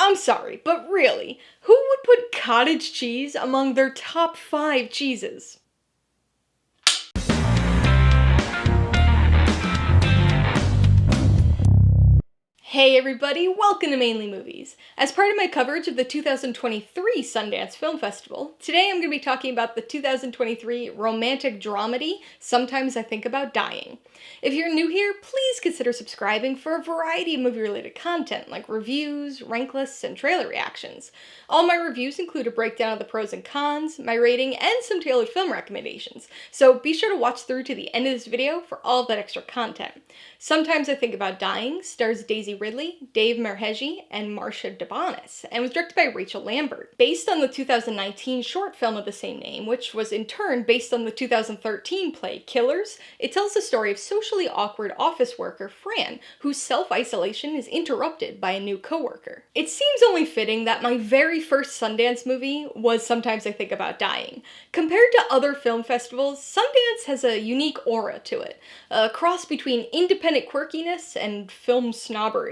I'm sorry, but really, who would put cottage cheese among their top 5 cheeses? Hey everybody, welcome to Mainely Movies. As part of my coverage of the 2023 Sundance Film Festival, today I'm going to be talking about the 2023 romantic dramedy, Sometimes I Think About Dying. If you're new here, please consider subscribing for a variety of movie-related content like reviews, rank lists, and trailer reactions. All my reviews include a breakdown of the pros and cons, my rating, and some tailored film recommendations, so be sure to watch through to the end of this video for all of that extra content. Sometimes I Think About Dying stars Daisy Ridley, Dave Merheje, and Marcia DeBonis, and was directed by Rachel Lambert. Based on the 2019 short film of the same name, which was in turn based on the 2013 play Killers, it tells the story of socially awkward office worker Fran, whose self-isolation is interrupted by a new coworker. It seems only fitting that my very first Sundance movie was Sometimes I Think About Dying. Compared to other film festivals, Sundance has a unique aura to it, a cross between independent quirkiness and film snobbery.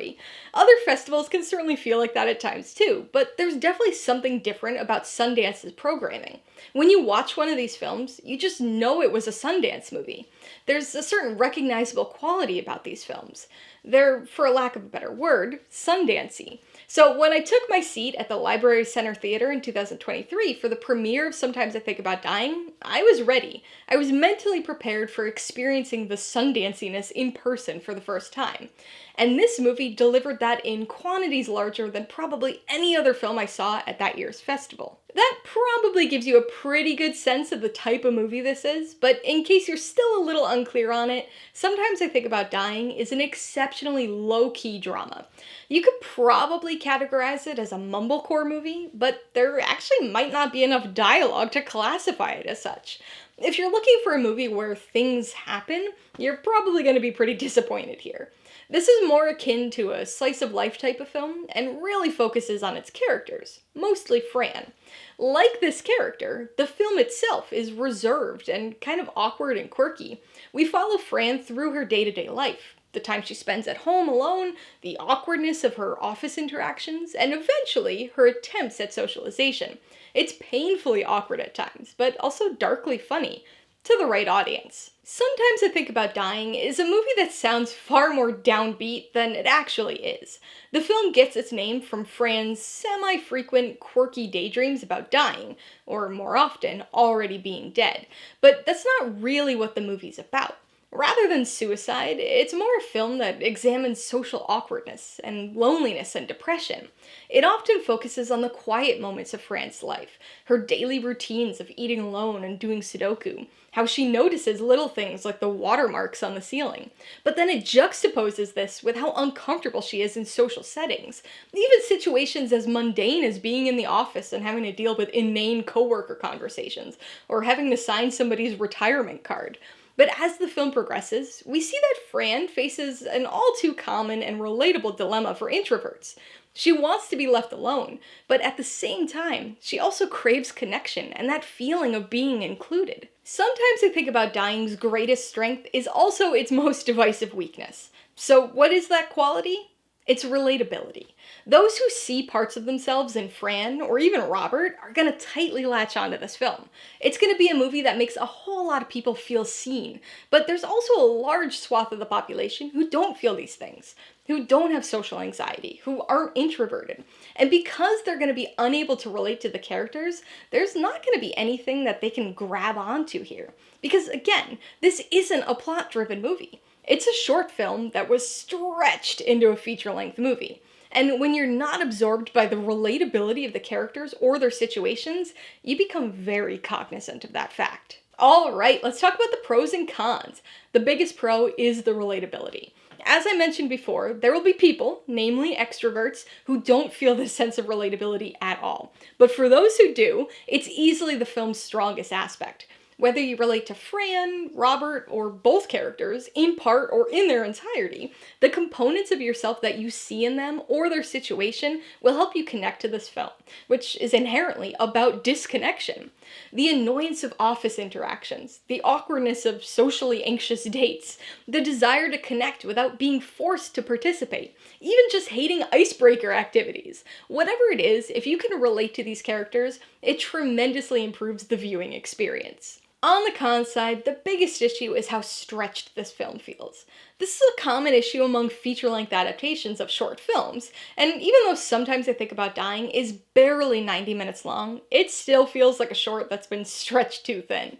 Other festivals can certainly feel like that at times too, but there's definitely something different about Sundance's programming. When you watch one of these films, you just know it was a Sundance movie. There's a certain recognizable quality about these films. They're, for a lack of a better word, Sundancey. So when I took my seat at the Library Center Theater in 2023 for the premiere of Sometimes I Think About Dying, I was ready. I was mentally prepared for experiencing the Sundanciness in person for the first time. And this movie delivered that in quantities larger than probably any other film I saw at that year's festival. That probably gives you a pretty good sense of the type of movie this is, but in case you're still a little unclear on it, Sometimes I Think About Dying is an exceptionally low-key drama. You could probably categorize it as a mumblecore movie, but there actually might not be enough dialogue to classify it as such. If you're looking for a movie where things happen, you're probably going to be pretty disappointed here. This is more akin to a slice-of-life type of film, and really focuses on its characters, mostly Fran. Like this character, the film itself is reserved and kind of awkward and quirky. We follow Fran through her day-to-day life, the time she spends at home alone, the awkwardness of her office interactions, and eventually her attempts at socialization. It's painfully awkward at times, but also darkly funny, to the right audience. Sometimes I Think About Dying is a movie that sounds far more downbeat than it actually is. The film gets its name from Fran's semi-frequent, quirky daydreams about dying, or more often, already being dead. But that's not really what the movie's about. Rather than suicide, it's more a film that examines social awkwardness and loneliness and depression. It often focuses on the quiet moments of Fran's life, her daily routines of eating alone and doing Sudoku, how she notices little things like the watermarks on the ceiling. But then it juxtaposes this with how uncomfortable she is in social settings, even situations as mundane as being in the office and having to deal with inane coworker conversations, or having to sign somebody's retirement card. But as the film progresses, we see that Fran faces an all too common and relatable dilemma for introverts. She wants to be left alone, but at the same time, she also craves connection and that feeling of being included. Sometimes I Think About Dying's greatest strength is also its most divisive weakness. So what is that quality? It's relatability. Those who see parts of themselves in Fran, or even Robert, are gonna tightly latch onto this film. It's gonna be a movie that makes a whole lot of people feel seen, but there's also a large swath of the population who don't feel these things, who don't have social anxiety, who aren't introverted. And because they're gonna be unable to relate to the characters, there's not gonna be anything that they can grab onto here. Because again, this isn't a plot-driven movie. It's a short film that was stretched into a feature-length movie. And when you're not absorbed by the relatability of the characters or their situations, you become very cognizant of that fact. Alright, let's talk about the pros and cons. The biggest pro is the relatability. As I mentioned before, there will be people, namely extroverts, who don't feel this sense of relatability at all. But for those who do, it's easily the film's strongest aspect. Whether you relate to Fran, Robert, or both characters, in part or in their entirety, the components of yourself that you see in them or their situation will help you connect to this film, which is inherently about disconnection. The annoyance of office interactions, the awkwardness of socially anxious dates, the desire to connect without being forced to participate, even just hating icebreaker activities. Whatever it is, if you can relate to these characters, it tremendously improves the viewing experience. On the con side, the biggest issue is how stretched this film feels. This is a common issue among feature-length adaptations of short films, and even though Sometimes I Think About Dying is barely 90 minutes long, it still feels like a short that's been stretched too thin.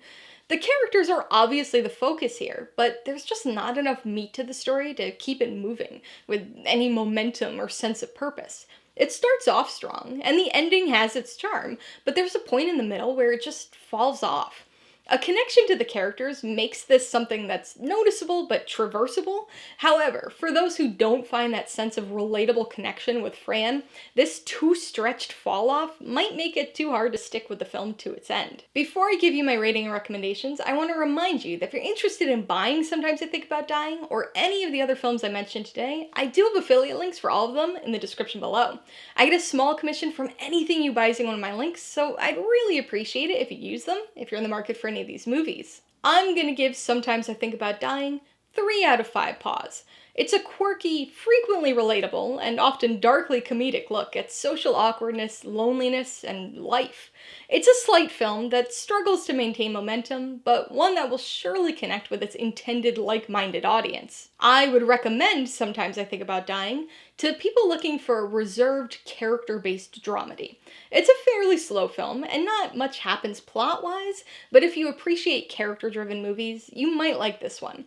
The characters are obviously the focus here, but there's just not enough meat to the story to keep it moving, with any momentum or sense of purpose. It starts off strong, and the ending has its charm, but there's a point in the middle where it just falls off. A connection to the characters makes this something that's noticeable but traversable. However, for those who don't find that sense of relatable connection with Fran, this too stretched fall-off might make it too hard to stick with the film to its end. Before I give you my rating and recommendations, I want to remind you that if you're interested in buying Sometimes I Think About Dying, or any of the other films I mentioned today, I do have affiliate links for all of them in the description below. I get a small commission from anything you buy using one of my links, so I'd really appreciate it if you use them, if you're in the market for any of these movies. I'm gonna give Sometimes I Think About Dying 3 out of 5 paws. It's a quirky, frequently relatable, and often darkly comedic look at social awkwardness, loneliness, and life. It's a slight film that struggles to maintain momentum, but one that will surely connect with its intended like-minded audience. I would recommend Sometimes I Think About Dying to people looking for a reserved, character-based dramedy. It's a fairly slow film, and not much happens plot-wise, but if you appreciate character-driven movies, you might like this one.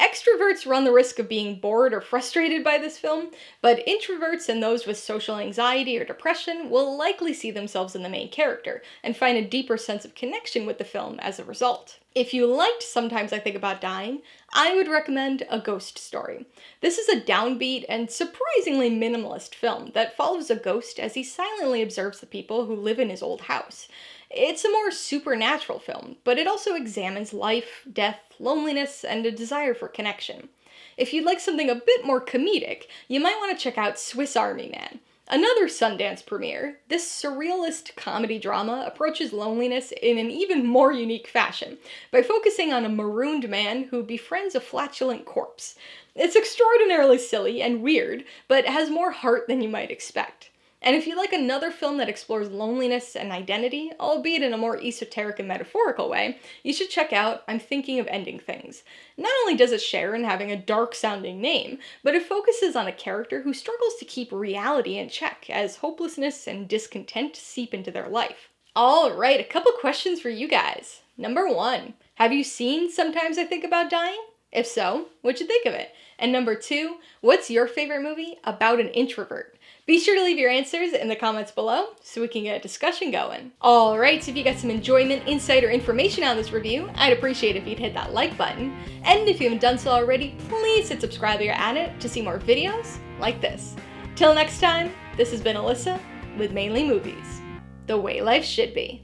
Extroverts run the risk of being bored or frustrated by this film, but introverts and those with social anxiety or depression will likely see themselves in the main character and find a deeper sense of connection with the film as a result. If you liked Sometimes I Think About Dying, I would recommend A Ghost Story. This is a downbeat and surprisingly minimalist film that follows a ghost as he silently observes the people who live in his old house. It's a more supernatural film, but it also examines life, death, loneliness, and a desire for connection. If you'd like something a bit more comedic, you might want to check out Swiss Army Man. Another Sundance premiere, this surrealist comedy drama approaches loneliness in an even more unique fashion, by focusing on a marooned man who befriends a flatulent corpse. It's extraordinarily silly and weird, but has more heart than you might expect. And if you like another film that explores loneliness and identity, albeit in a more esoteric and metaphorical way, you should check out I'm Thinking of Ending Things. Not only does it share in having a dark-sounding name, but it focuses on a character who struggles to keep reality in check as hopelessness and discontent seep into their life. Alright, a couple questions for you guys. Number 1, have you seen Sometimes I Think About Dying? If so, what'd you think of it? And number 2, what's your favorite movie about an introvert? Be sure to leave your answers in the comments below so we can get a discussion going. Alright, so if you got some enjoyment, insight, or information out of this review, I'd appreciate it if you'd hit that like button. And if you haven't done so already, please hit subscribe while you're at it to see more videos like this. Till next time, this has been Alyssa with Mainly Movies, the way life should be.